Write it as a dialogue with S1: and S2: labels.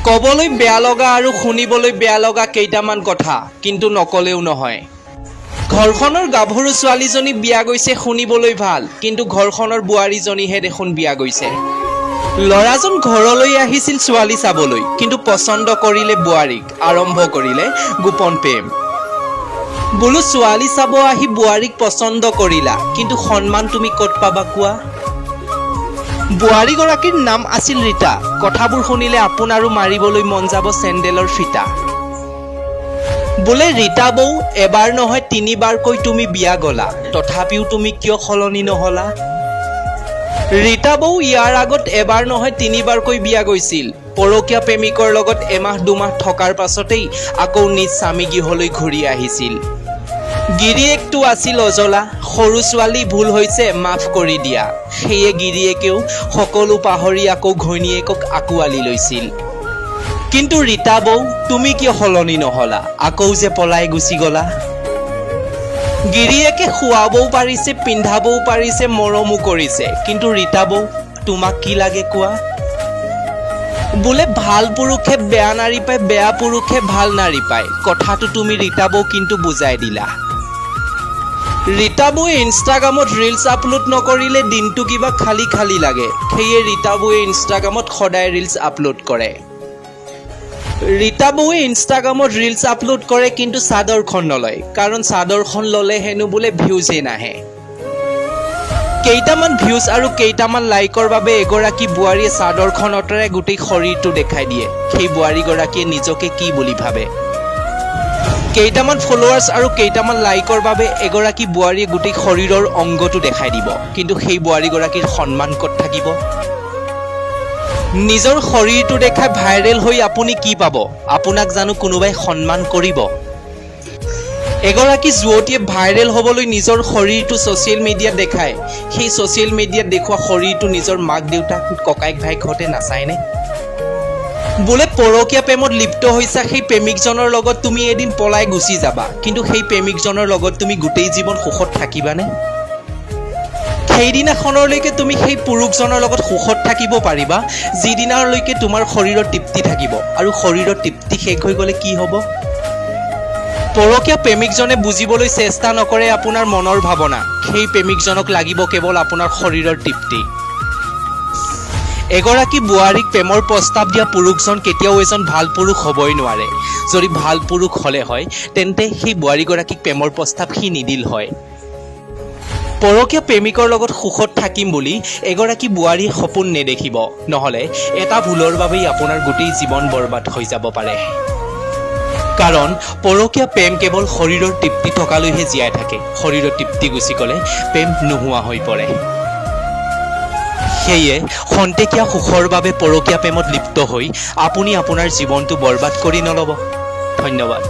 S1: কবলৈ বেয়া লগা আৰু শুনিবলৈ বেয়া লগা কেইটামান কথা কিন্তু নকলেও নহয়। ঘৰখনৰ গাভৰু ছোৱালীজনী বিয়া গৈছে শুনিবলৈ ভাল, কিন্তু ঘৰখনৰ বোৱাৰীজনীহে দেখোন বিয়া গৈছে। ল'ৰাজন ঘৰলৈ আহিছিল ছোৱালী চাবলৈ, কিন্তু পচন্দ কৰিলে বোৱাৰীক, আৰম্ভ কৰিলে গোপন প্ৰেম। বোলো ছোৱালী চাব আহি বোৱাৰীক পচন্দ কৰিলা, কিন্তু সন্মান তুমি ক'ত পাবা কোৱা? বোৱাৰীগৰাকীৰ নাম আছিল ৰীতা। কথাবোৰ শুনিলে আপোনাৰো মাৰিবলৈ মন যাব চেণ্ডেলৰ ফিটা। বোলে ৰীতা বৌ, এবাৰ নহয় তিনিবাৰকৈ তুমি বিয়া গলা, তথাপিও তুমি কিয় সলনি নহলা? ৰীতা বৌ ইয়াৰ আগত এবাৰ নহয় তিনিবাৰকৈ বিয়া গৈছিল। পৰকীয়া প্ৰেমিকৰ লগত এমাহ দুমাহ থকাৰ পাছতেই আকৌ নিজ স্বামী গৃহলৈ ঘূৰি আহিছিল। গিৰিয়েকটো আছিল অজলা, সৰু ছোৱালী ভুল হৈছে মাফ কৰি দিয়া। সেয়ে গিৰিয়েকেও সকলো পাহৰি আকৌ ঘৈণীয়েকক আঁকোৱালি লৈছিল। কিন্তু ৰীতা বৌ, তুমি কিয় সলনি নহলা? আকৌ যে পলাই গুচি গলা। গিৰিয়েকে খুৱাবও পাৰিছে, পিন্ধাবও পাৰিছে, মৰমো কৰিছে, কিন্তু ৰীতা বৌ, তোমাক কি লাগে কোৱা? বোলে ভাল পুৰুষে বেয়া নাৰী পায়, বেয়া পুৰুষে ভাল নাৰী পায়। কথাটো তুমি ৰীতা বৌ কিন্তু বুজাই দিলা। ৰীতা বৌয়ে ইনষ্টাগ্ৰামত ৰিলছ আপলোড নকৰিলে দিনটো কিবা খালী খালী লাগে। সেয়ে ৰীতা বৌয়ে ইনষ্টাগ্ৰামত সদায় ৰিলছ আপলোড কৰে। ৰীতা বৌয়ে ইনষ্টাগ্ৰামত ৰিলছ আপলোড কৰে, কিন্তু চাদৰখন নলয়, কাৰণ চাদৰখন ল'লে হেনো বোলে ভিউজে নাহে। কেইটামান ভিউজ আৰু কেইটামান লাইকৰ বাবে এগৰাকী বোৱাৰীয়ে চাদৰখন অঁতৰাই গোটেই শৰীৰটো দেখাই দিয়ে। সেই বোৱাৰীগৰাকীয়ে নিজকে কি বুলি ভাবে? কেইটামান ফলোৱাৰ্ছ আৰু কেইটামান লাইকৰ বাবে এগৰাকী বোৱাৰীয়ে গোটেই শৰীৰৰ অংগটো দেখাই দিব, কিন্তু সেই বোৱাৰীগৰাকীৰ সন্মান ক'ত থাকিব? নিজৰ শৰীৰটো দেখাই ভাইৰেল হৈ আপুনি কি পাব? আপোনাক জানো কোনোবাই সন্মান কৰিব? এগৰাকী যুৱতীয়ে ভাইৰেল হ'বলৈ নিজৰ শৰীৰটো ছ'চিয়েল মিডিয়াত দেখায়। সেই ছ'চিয়েল মিডিয়াত দেখুওৱা শৰীৰটো নিজৰ মাক দেউতাক, ককায়েক ভাইকহঁতে নাচায়নে? বোলে পৰকীয়া প্ৰেমত লিপ্ত হৈছা, সেই প্ৰেমিকজনৰ লগত তুমি এদিন পলাই গুচি যাবা, কিন্তু সেই প্ৰেমিকজনৰ লগত তুমি গোটেই জীৱন সুখত থাকিবানে? সেইদিনাখনলৈকে তুমি সেই পুৰুষজনৰ লগত সুখত থাকিব পাৰিবা, যিদিনালৈকে তোমাৰ শৰীৰৰ তৃপ্তি থাকিব। আৰু শৰীৰৰ তৃপ্তি শেষ হৈ গ'লে কি হ'ব? পৰকীয়া প্ৰেমিকজনে বুজিবলৈ চেষ্টা নকৰে আপোনাৰ মনৰ ভাৱনা। সেই প্ৰেমিকজনক লাগিব কেৱল আপোনাৰ শৰীৰৰ তৃপ্তি। এগৰাকী বোৱাৰীক প্ৰেমৰ প্ৰস্তাৱ দিয়া পুৰুষজন কেতিয়াও এজন ভাল পুৰুষ হ'বই নোৱাৰে। যদি ভাল পুৰুষ হ'লে হয়, তেন্তে সেই বোৱাৰীগৰাকীক প্ৰেমৰ প্ৰস্তাৱ সি নিদিল হয়। পৰকীয়া প্ৰেমিকৰ লগত সুখত থাকিম বুলি এগৰাকী বোৱাৰীৰ সপোন নেদেখিব, নহ'লে এটা ভুলৰ বাবেই আপোনাৰ গোটেই জীৱন বৰবাদ হৈ যাব পাৰে। কাৰণ পৰকীয়া প্ৰেম কেৱল শৰীৰৰ তৃপ্তি থকালৈহে জীয়াই থাকে। শৰীৰৰ তৃপ্তি গুচি গ'লে প্ৰেম নোহোৱা হৈ পৰে। সেয়ে খন্তেকীয়া সুখৰ বাবে পৰকীয়া প্ৰেমত লিপ্ত হৈ আপুনি আপোনাৰ জীৱনটো বৰবাদ কৰি নল'ব। ধন্যবাদ।